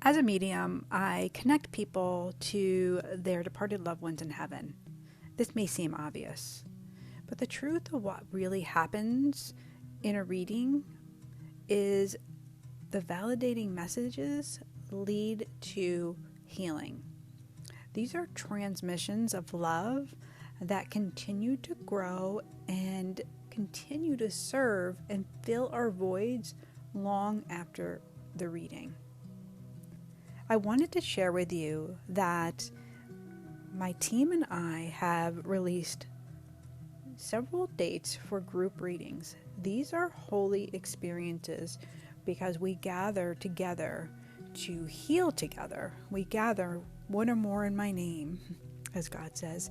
As a medium, I connect people to their departed loved ones in heaven. This may seem obvious, but the truth of what really happens in a reading is the validating messages lead to healing. These are transmissions of love that continue to grow and continue to serve and fill our voids long after the reading. I wanted to share with you that my team and I have released several dates for group readings. These are holy experiences because we gather together to heal together. We gather one or more in my name, as God says,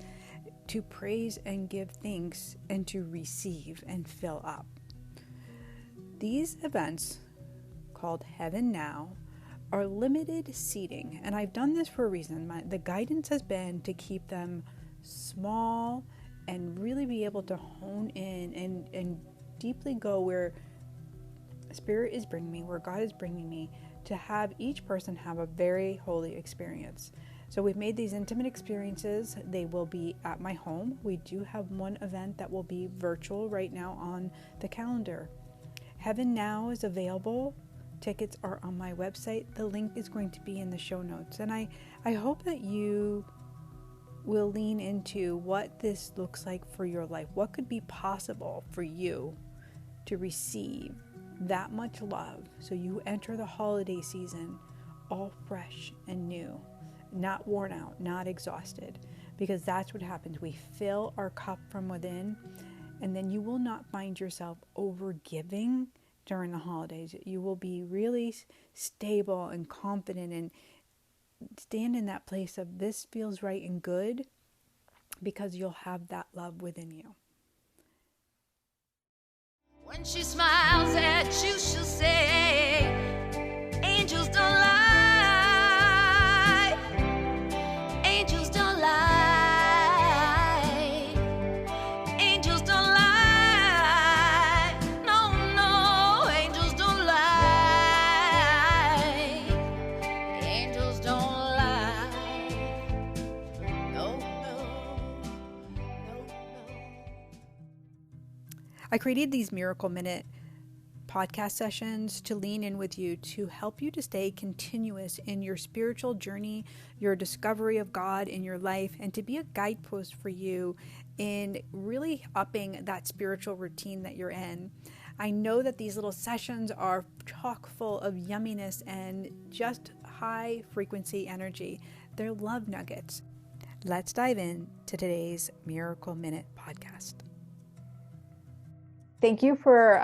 to praise and give thanks and to receive and fill up. These events, called Heaven Now, are limited seating, and I've done this for a reason. The guidance has been to keep them small and really be able to hone in and deeply go where Spirit is bringing me, where God is bringing me, to have each person have a very holy experience. So we've made these intimate experiences. They will be at my home. We do have one event that will be virtual right now on the calendar. Heaven Now is available. Tickets are on my website. The link is going to be in the show notes. And I hope that you will lean into what this looks like for your life. What could be possible for you to receive that much love so you enter the holiday season all fresh and new, not worn out, not exhausted, because that's what happens. We fill our cup from within, and then you will not find yourself over giving during the holidays. You will be really stable and confident and stand in that place of this feels right and good because you'll have that love within you. When she smiles at you, she'll say, angels don't lie. Angels don't lie. Angels don't lie. No, no, angels don't lie. Angels don't lie. No, no, no, no. I created these Miracle Minute podcast sessions to lean in with you, to help you to stay continuous in your spiritual journey, your discovery of God in your life, and to be a guidepost for you in really upping that spiritual routine that you're in. I know that these little sessions are chock full of yumminess and just high frequency energy. They're love nuggets. Let's dive in to today's Miracle Minute podcast. Thank you for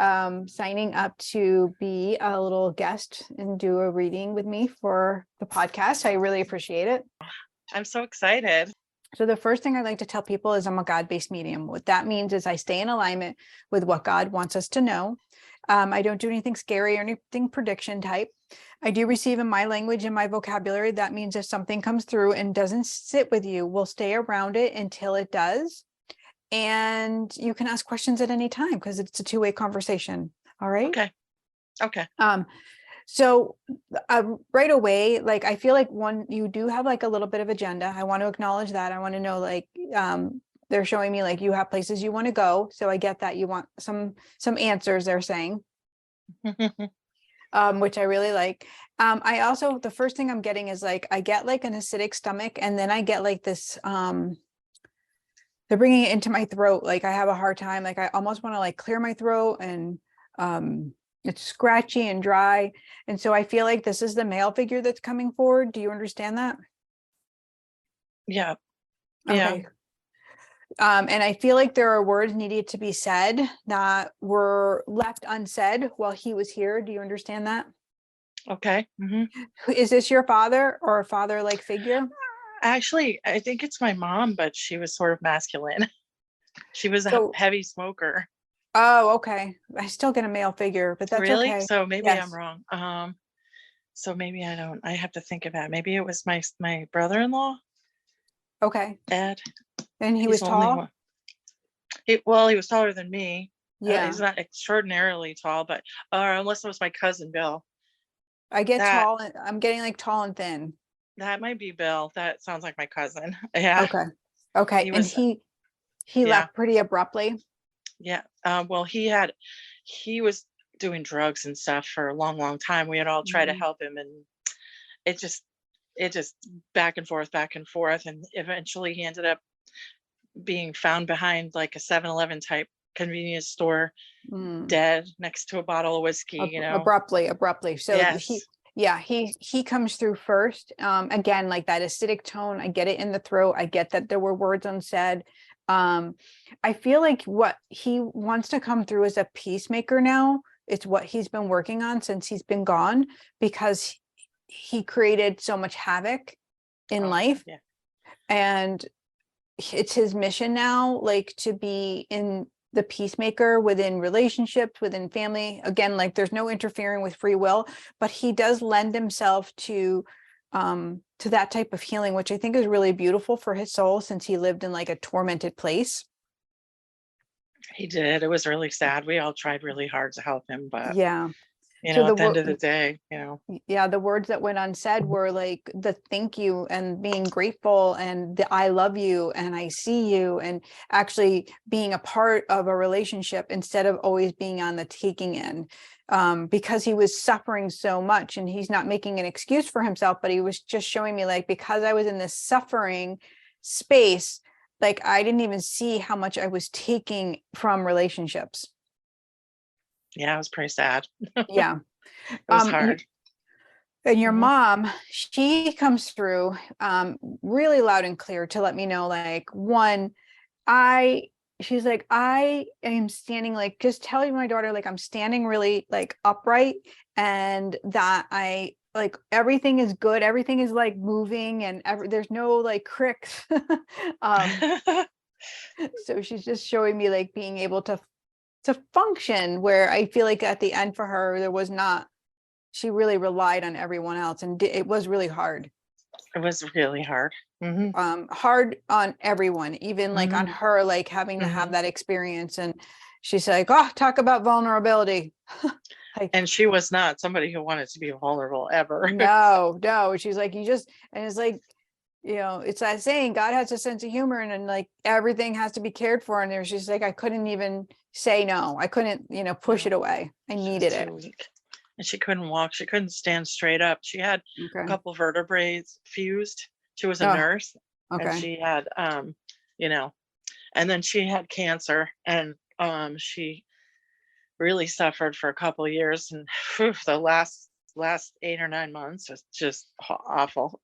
signing up to be a little guest and do a reading with me for the podcast. I really appreciate it. I'm so excited. So the first thing I'd like to tell people is I'm a God-based medium. What that means is I stay in alignment with what God wants us to know. I don't do anything scary or anything prediction type. I do receive in my language and my vocabulary. That means if something comes through and doesn't sit with you, we'll stay around it until it does. And you can ask questions at any time because it's a two-way conversation. All right. Okay. So right away, like, I feel like you do have like a little bit of agenda. I want to acknowledge that. I want to know, like, they're showing me like you have places you want to go. So I get that you want some answers, they're saying, which I really like. I also, the first thing I'm getting is like, I get like an acidic stomach, and then I get like this, they're bringing it into my throat. Like I have a hard time. Like I almost want to like clear my throat, and it's scratchy and dry. And so I feel like this is the male figure that's coming forward. Do you understand that? Yeah. Okay. And I feel like there are words needed to be said that were left unsaid while he was here. Do you understand that? Okay. Mm-hmm. Is this your father or a father-like figure? Actually, I think it's my mom, but she was sort of masculine. She was a heavy smoker. Oh, okay. I still get a male figure, but that's really? Okay. So maybe Yes. I'm wrong. So maybe I have to think about it. Maybe it was my brother-in-law. Okay. Ed. And he was tall? He was taller than me. Yeah. He's not extraordinarily tall, but unless it was my cousin Bill. I get That tall and I'm getting like tall and thin. that might be Bill. That sounds like my cousin. Yeah. Okay. Okay. He And was, he yeah. left pretty abruptly. Yeah. Well, he was doing drugs and stuff for a long, long time. We had all tried to Mm. help him, and it just, it just back and forth. And eventually he ended up being found behind like a 7-Eleven type convenience store, Mm. dead next to a bottle of whiskey, Abruptly. So Yes. he comes through first. Again, like that acidic tone, I get it in the throat. I get that there were words unsaid. I feel like what he wants to come through as a peacemaker now. It's what he's been working on since he's been gone, because he created so much havoc in Oh, life, yeah. and it's his mission now, like to be in the peacemaker within relationships, within family. Again, like there's no interfering with free will, but he does lend himself to that type of healing, which I think is really beautiful for his soul, since he lived in like a tormented place. He did. It was really sad. We all tried really hard to help him, but Yeah. So at the end of the day, yeah, the words that went unsaid were like the thank you and being grateful and the I love you and I see you, and actually being a part of a relationship instead of always being on the taking end, because he was suffering so much. And he's not making an excuse for himself, but he was just showing me like, because I was in this suffering space, like I didn't even see how much I was taking from relationships. yeah, it was pretty sad. Yeah. It was hard. And your Mhm. mom, she comes through really loud and clear to let me know, like, one, she's like, I am standing, like, just telling my daughter, like, I'm standing really like upright, and that I like everything is good, everything is like moving, and there's no like cricks. So she's just showing me like being able to function, where I feel like at the end for her, there was not, she really relied on everyone else, and it was really hard. It was really hard. Hmm. Hard on everyone, even like on Hmm. her, like having to have Hmm. that experience. And she's like, oh, talk about vulnerability. Like, And she was not somebody who wanted to be vulnerable ever. no, she's like, you just, and it's like, it's that saying, God has a sense of humor, and like everything has to be cared for in there. She's like, I couldn't even say no. I couldn't, push No, it away. I she was needed it. too weak. And she couldn't walk. She couldn't stand straight up. She had a Okay. couple vertebrae fused. She was a Oh, nurse, and okay. she had you know, and then she had cancer, and she really suffered for a couple of years, and whew, the last 8 or 9 months was just awful.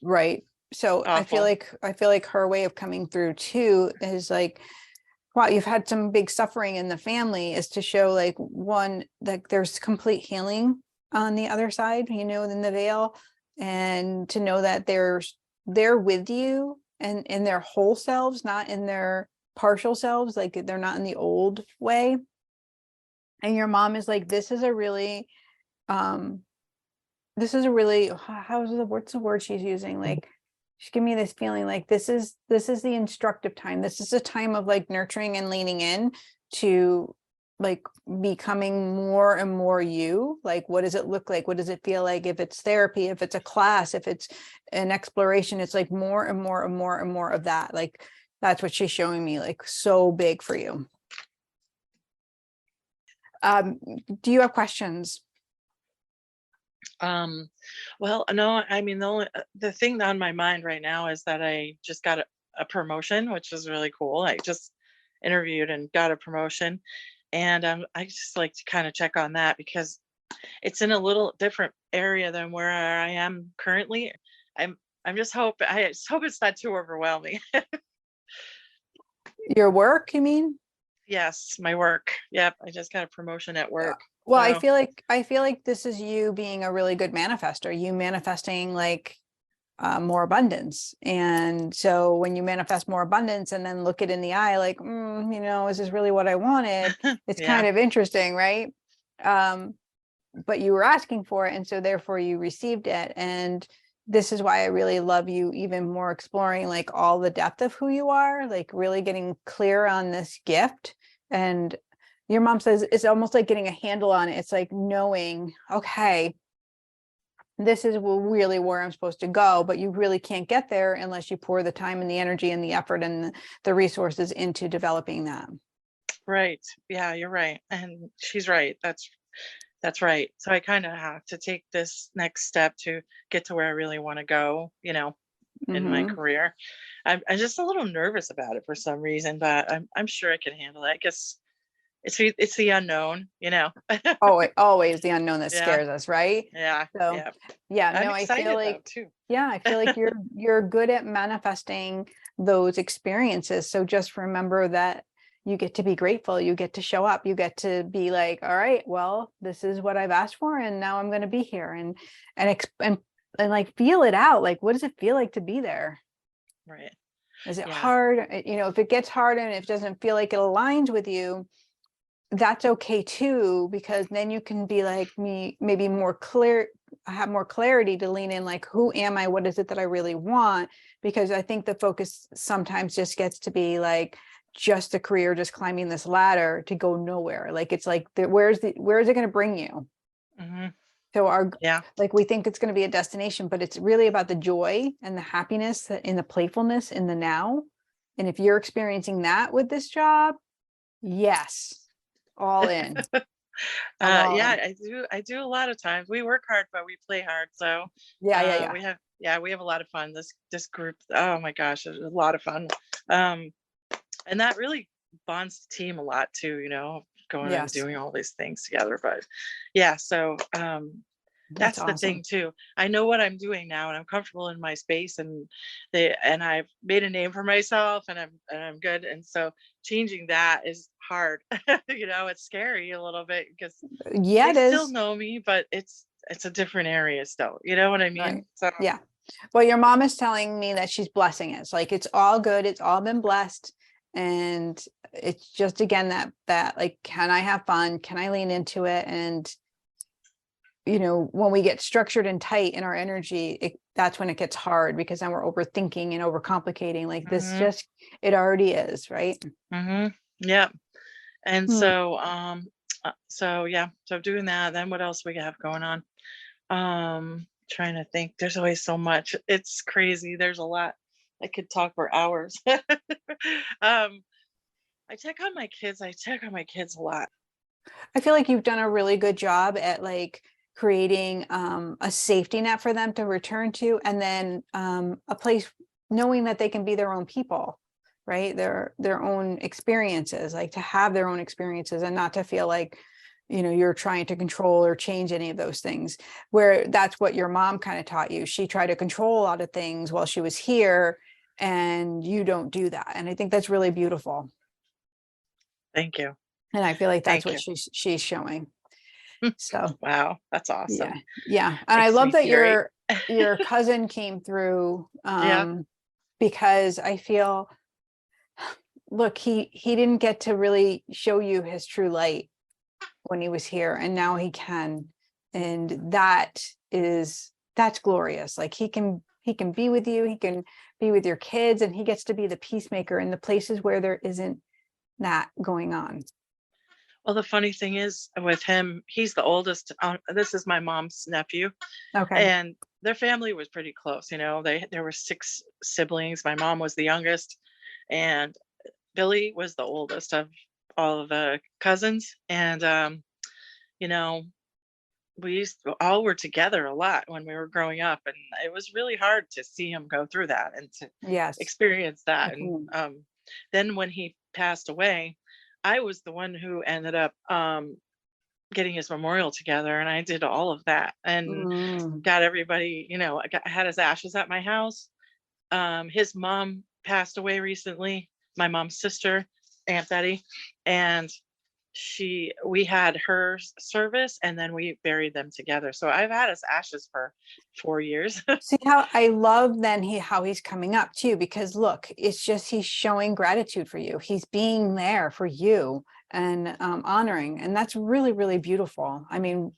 Right. So Awful. I feel like her way of coming through too is like, wow, you've had some big suffering in the family, is to show like, one, like there's complete healing on the other side, in the veil, and to know that they're with you and in their whole selves, not in their partial selves, like they're not in the old way. And your mom is like, um this is a really, what's the word she's using, like she's giving me this feeling like this is the instructive time, this is a time of like nurturing and leaning in to like becoming more and more you. Like, what does it look like, what does it feel like, if it's therapy, if it's a class, if it's an exploration, it's like more and more and more and more of that. Like, that's what she's showing me, like so big for you. Do you have questions? Well, no, I mean, the thing on my mind right now is that I just got a promotion, which is really cool. I just interviewed and got a promotion, and I just like to kind of check on that because it's in a little different area than where I am currently. I just hope it's not too overwhelming. Your work, you mean? Yes, my work. Yep, I just got a promotion at work. Well, So I feel like this is you being a really good manifester, you manifesting like more abundance. And so when you manifest more abundance and then look it in the eye, like, is this really what I wanted? It's yeah. kind of interesting, right? But you were asking for it, and so therefore you received it. And this is why I really love you even more, exploring like all the depth of who you are, like really getting clear on this gift. And your mom says it's almost like getting a handle on it. It's like knowing, okay, this is really where I'm supposed to go, but you really can't get there unless you pour the time and the energy and the effort and the resources into developing that. Right. Yeah, you're right. And she's right. That's right. So I kind of have to take this next step to get to where I really want to go, in my Mm-hmm. career. I'm just a little nervous about it for some reason, but I'm sure I can handle it. I guess it's the unknown. Oh, always the unknown that Yeah, scares us, right? yeah, So, yeah. yeah, I'm no, I feel excited though like, too. yeah, I feel like you're good at manifesting those experiences. So just remember that you get to be grateful, you get to show up, you get to be like, all right, well, this is what I've asked for, and now I'm going to be here, and like feel it out. Like, what does it feel like to be there? Right. Is it Yeah. hard? If it gets hard and it doesn't feel like it aligns with you, that's okay too, because then you can be like me, maybe more clear, have more clarity to lean in, like, who am I? What is it that I really want? Because I think the focus sometimes just gets to be like just a career, just climbing this ladder to go nowhere. Like, it's like, where is it going to bring you? Hmm. So Yeah. like, we think it's going to be a destination, but it's really about the joy and the happiness in the playfulness in the now. And if you're experiencing that with this job, yes, all in. I'm all Yeah, in. I do a lot of times. We work hard, but we play hard. So Yeah, yeah, yeah. we have a lot of fun. This group, oh my gosh, it's a lot of fun. Um, and that really bonds the team a lot too, going and Yes, doing all these things together. But yeah, so that's that's the thing awesome. too. I know what I'm doing now, and I'm comfortable in my space, and I've made a name for myself, and I'm good. And so changing that is hard. It's scary a little bit because Yeah, they it still is. know me, but it's a different area still. You know what I mean? Right. So Yeah. Well, your mom is telling me that she's blessing it. It's like, it's all good. It's all been blessed. And it's just, again, that like, can I have fun? Can I lean into it? And, when we get structured and tight in our energy, that's when it gets hard, because then we're overthinking and overcomplicating. Like, this hmm just, it already is, right? hmm yeah. And Hmm. so yeah, so doing that, then what else we have going on? Trying to think. There's always so much. It's crazy. There's a lot. I could talk for hours. um, I check on my kids. I check on my kids a lot. I feel like you've done a really good job at like creating a safety net for them to return to, and then a place knowing that they can be their own people, right? Their own experiences, like to have their own experiences and not to feel like, you're trying to control or change any of those things, where that's what your mom kind of taught you. She tried to control a lot of things while she was here, and you don't do that. And I think that's really beautiful. Thank you. And I feel like that's Thank what you. she's showing. So Wow, that's yeah, awesome. yeah. And I Makes love me that teary. your cousin came through, Yeah. because I feel, look, he didn't get to really show you his true light when he was here, and now he can. And that's glorious. Like, he can be with you, he can be with your kids, and he gets to be the peacemaker in the places where there isn't that going on. Well, the funny thing is with him, he's the oldest. This is my mom's nephew, Okay. and their family was pretty close. There were six siblings. My mom was the youngest, and Billy was the oldest of all of the cousins. And you know, all were together a lot when we were growing up, and it was really hard to see him go through that and to Yes. experience I that. And can. then when he passed away, I was the one who ended up getting his memorial together, and I did all of that and Mm. got everybody. I had his ashes at my house. His mom passed away recently, my mom's sister, Aunt Betty, and we had her service, and then we buried them together. So I've had his ashes for 4 years. See how I love then how he's coming up too, because look, it's just, he's showing gratitude for you. He's being there for you and honoring. And that's really, really beautiful. I mean,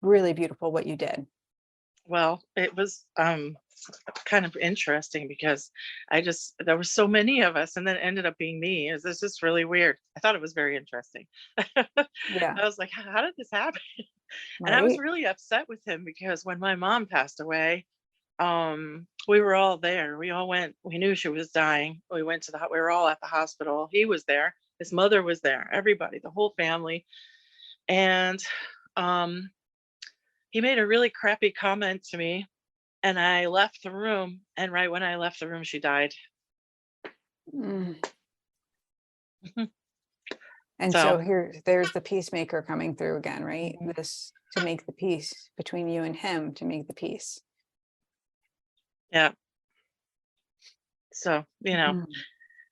really beautiful what you did. Well, it was kind of interesting because there were so many of us, and then it ended up being me. It's just really weird. I thought it was very interesting. I Yeah. was like, how did this happen? And I was Right. really upset with him because when my mom passed away, we were all there. We all went. We knew she was dying. We went to we were all at the hospital. He was there. His mother was there. Everybody, the whole family. And um, he made a really crappy comment to me, and I left the room. And right when I left the room, she died. Mm. And so So there's the peacemaker coming through again, right? This to make the peace between you and him, to make the peace. yeah. So Mm.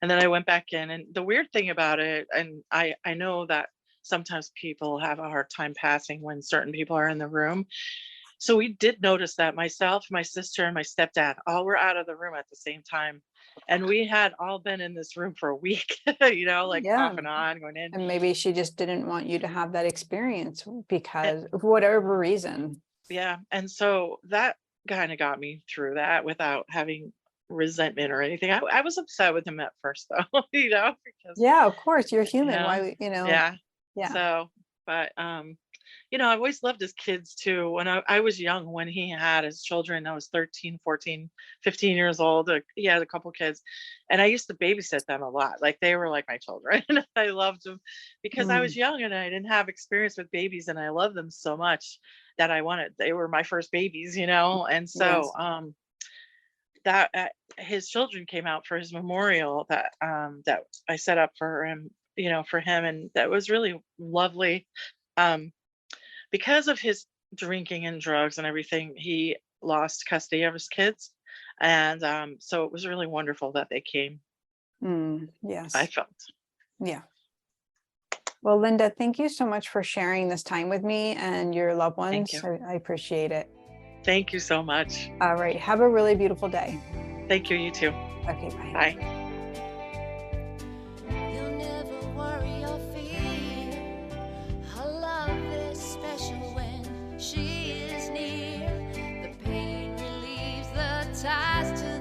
and then I went back in. And the weird thing about it, and I know that sometimes people have a hard time passing when certain people are in the room. So we did notice that myself, my sister, and my stepdad all were out of the room at the same time. And we had all been in this room for a week, like off Yeah. and on, going in. And maybe she just didn't want you to have that experience Eh, because of whatever reason. Yeah. And so that kind of got me through that without having resentment or anything. I was upset with him at first, though, because, Yeah, of course, you're you human. know, Why. yeah. Yeah. So, but I've always loved his kids too. When I was young, when he had his children, I was 13, 14, 15 years old. He had a couple kids, and I used to babysit them a lot. Like they were like my children. I loved them because I was Mm. young and I didn't have experience with babies, and I loved them so much that they were my first babies, And so, Yes. that his children came out for his memorial that I set up for him, for him, and that was really lovely. Um, because of his drinking and drugs and everything, he lost custody of his kids. And so it was really wonderful that they came, I Yes. felt. Yeah. Well, Linda, thank you so much for sharing this time with me and your loved Thank ones. you. I appreciate it. Thank you so much. All right. Have a really beautiful day. Thank you. You too. Okay. Bye. Bye. You'll never worry or fear. Her love is special when she is near. The pain relieves the ties to